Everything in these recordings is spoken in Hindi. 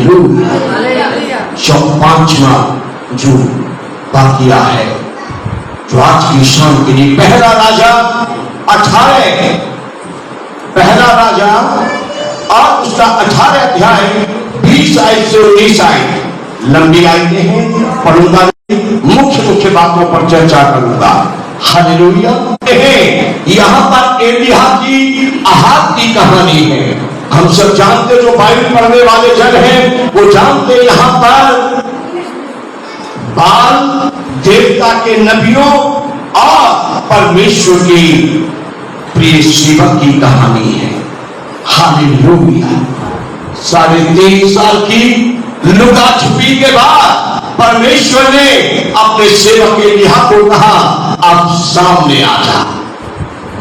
हालेलुया। जो पांचवा जो बाकिया है, जो आज की शाम के लिए पहला राजा 18, पहला राजा और उसका 18 अध्याय 20 आयत से 19 आयत लंबी आयतें हैं, पढ़ूंगा, मुख्य बातों पर चर्चा करूंगा। हालेलुया। यहां पर एलिया की आहाब की कहानी है। हम सब जानते, जो बाइबल पढ़ने वाले जन हैं वो जानते, यहां पर बाल देवता के नबियों और परमेश्वर की प्रिय सेवक की कहानी है। हालेलुया। 3.5 साल की लुका छुपी के बाद परमेश्वर ने अपने सेवक एलिया को कहा, अब सामने आ जा।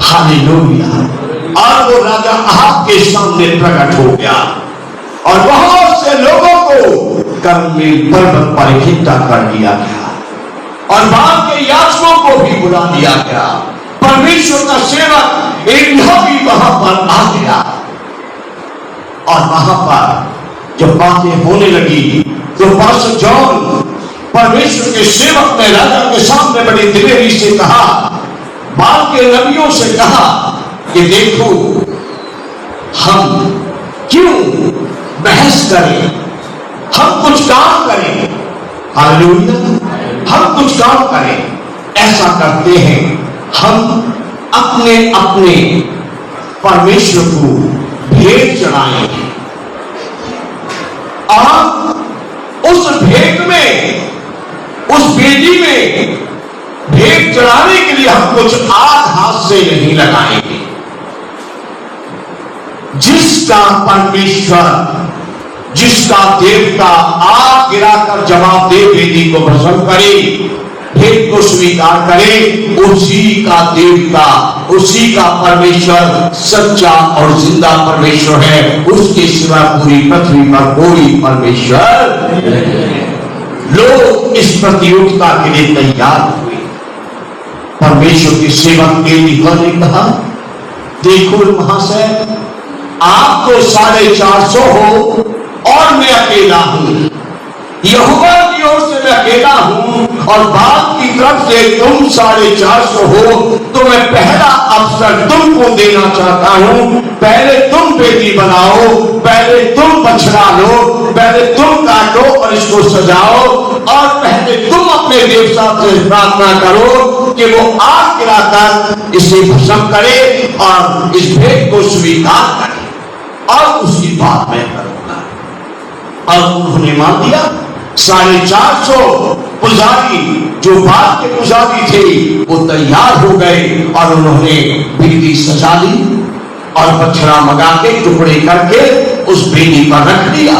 हालेलुया। और वो राजा अहाब के सामने प्रकट हो गया और बहुत से लोगों को कर्मेल पर्वत पर इकट्ठा कर लिया गया और बाद के याजकों को भी बुला लिया गया। परमेश्वर का सेवक एलिया भी वहां पर आ गया और वहां पर जब बातें होने लगी तो पास्टर जॉन परमेश्वर के सेवक ने राजा के सामने बड़ी दिलेरी से कहा, बाल के नबियों से कहा कि देखो, हम क्यों बहस करें, हम कुछ काम करें। हालेलुया। हम कुछ काम करें। ऐसा करते हैं, हम अपने अपने परमेश्वर को भेंट चढ़ाएंगे और उस भेंट में, उस वेदी में भेंट चढ़ाने के लिए हम कुछ आग हाथ से नहीं लगाएंगे। जिसका परमेश्वर, जिसका देवता आग गिराकर जवाब दे, वेदी को भस्म करे, भेंट को स्वीकार करे, उसी का देवता, उसी का परमेश्वर सच्चा और जिंदा परमेश्वर है। उसके सिवा पूरी पृथ्वी पर कोई परमेश्वर नहीं है। लोग इस प्रतियोगिता के लिए तैयार हुए। परमेश्वर के सेवक एलिया ने कहा, देखो महाशय, आप तो 450 हो और मैं अकेला हूं। यहोवा की ओर से मैं अकेला हूं और बाप की तरफ से तुम 450 हो, तो मैं पहला अवसर तुमको देना चाहता हूं। पहले तुम वेदी बनाओ, पहले तुम बछड़ा लो, पहले तुम काटो और इसको सजाओ और पहले तुम अपने देवता से प्रार्थना करो कि वो आग गिराकर इसे भस्म करे और इस भेंट को स्वीकार करे और उसकी बात मैं करूंगा। और उन्होंने मान दिया। 450 पुजारी जो बाल के पुजारी थे वो तैयार हो गए और उन्होंने वेदी सजा ली और बछड़ा मंगा के टुकड़े करके उस वेदी पर रख दिया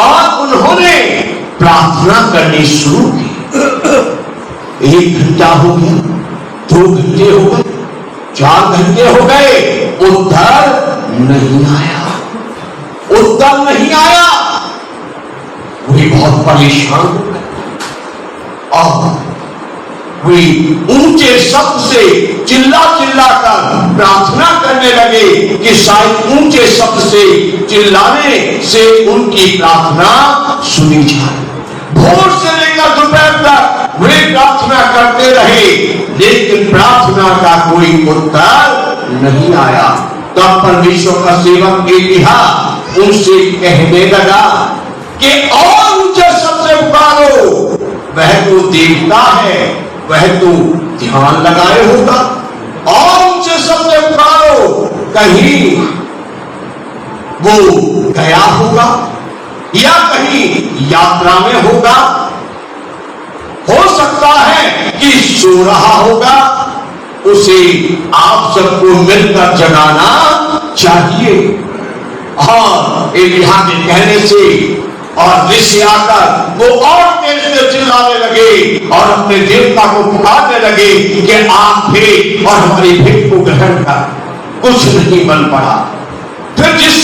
और उन्होंने प्रार्थना करनी शुरू की। 1 घंटा हो गया, 2 घंटे हो गए, 4 घंटे हो गए, उत्तर नहीं आया, उत्तर नहीं आया। वे बहुत परेशान हो गए और वे ऊंचे शब्द से चिल्ला कर प्रार्थना करने लगे कि शायद ऊंचे शब्द से चिल्लाने से उनकी प्रार्थना सुनी जाए। भोर से लेकर दोपहर तक वे प्रार्थना करते रहे, लेकिन प्रार्थना का कोई उत्तर नहीं आया। तब परमेश्वर का सेवक एलिया उनसे कहने लगा कि और ऊंचे शब्द से पुकारो, वह तो देवता है, वह तो ध्यान लगाए होगा। और ऊंचे शब्द से पुकारो, कहीं वो गया होगा या कहीं यात्रा में होगा। हो सकता है कि सो रहा होगा, उसे आप सबको मिलकर जगाना चाहिए। और एलिया के कहने से और ऋषि आकर वो और तेज से चिल्लाने लगे और अपने देवता को पुकारने लगे कि आप भेंट और हमारी भेंट को ग्रहण कर। कुछ नहीं बन पड़ा। फिर जिस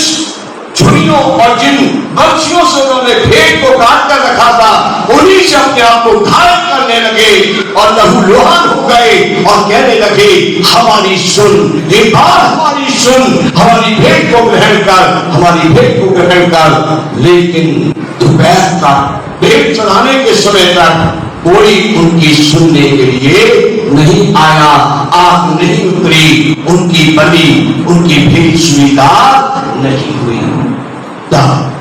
छुरियों और जिन बंशियों से उन्होंने भेंट को काट कर रखा था, उन्हीं से अपने आप को घायल कर करने लगे और लहूलुहान हो गए और कहने लगे, हमारी सुन, एक बार हमारी सुन, हमारी भेंट को ग्रहण कर, हमारी भेंट को ग्रहण कर। लेकिन दोपहर तक भेंट चढ़ाने के समय तक कोई उनकी सुनने के लिए नहीं आया, आग नहीं उतरी, उनकी बलि, उनकी भेंट स्वीकार नहीं हुई। तब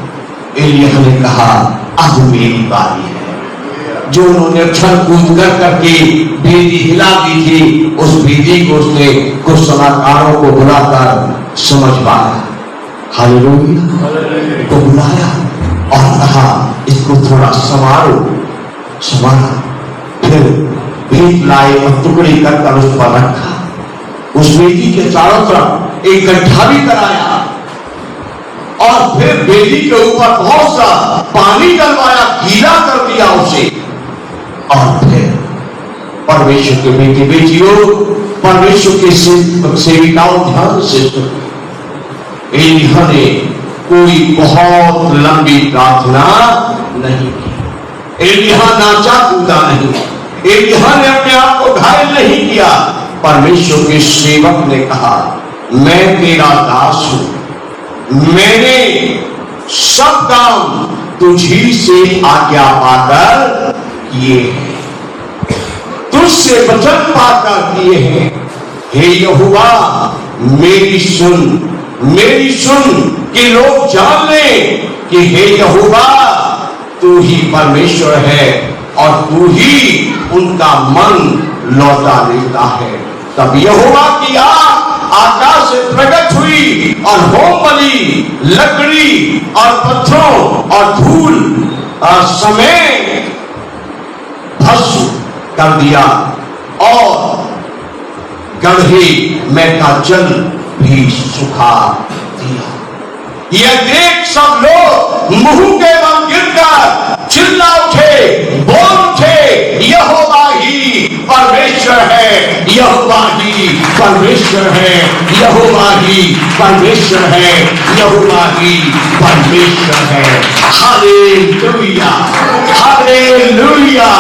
एलिय्याह ने कहा, अब मेरी बारी है। जो उन्होंने उछल कूद कर करके बेदी हिला दी थी, उस बेदी को उसने कुछ सलाहकारों को बुलाकर समझवाया, हालेलुया, को बुलाया और कहा, इसको थोड़ा संवारो। फिर भेंट लाए और टुकड़ी कर उस पर रखा। उस बेदी के चारों तरफ एक गड्ढा भी कराया और फिर बेदी के ऊपर बहुत सा पानी डलवाया, गीला कर दिया उसे। और फिर परमेश्वर के बेटे बेटियों, परमेश्वर के सेविकाओं, ध्यान से सुनो। एलिय्याह ने कोई बहुत लंबी प्रार्थना नहीं की। एलिय्याह नाचा कूदा नहीं, एलिय्याह ने अपने आप को घायल नहीं किया। परमेश्वर के सेवक ने कहा, मैं तेरा दास हूं, मैंने सब काम तुझी से आज्ञा पाकर किए हैं, तुझसे वचन पाकर किए हैं। हे यहोवा, मेरी सुन कि लोग जान लें कि हे यहोवा, तू ही परमेश्वर है और तू ही उनका मन लौटा लेता है। तब यहोवा की आग आकाश से प्रकट हुई और होम बलि, लकड़ी और पत्थरों और धूल और समेत भस्म कर दिया और गड्ढे में का जल भी सुखा दिया। यह देख सब लोग मुंह के बल गिरकर चिल्ला उठे, बोल उठे, यहोवा ही परमेश्वर है, यहोवा ही परमेश्वर है, यहोवा ही परमेश्वर है, यहोवा ही परमेश्वर है। Hallelujah, hallelujah.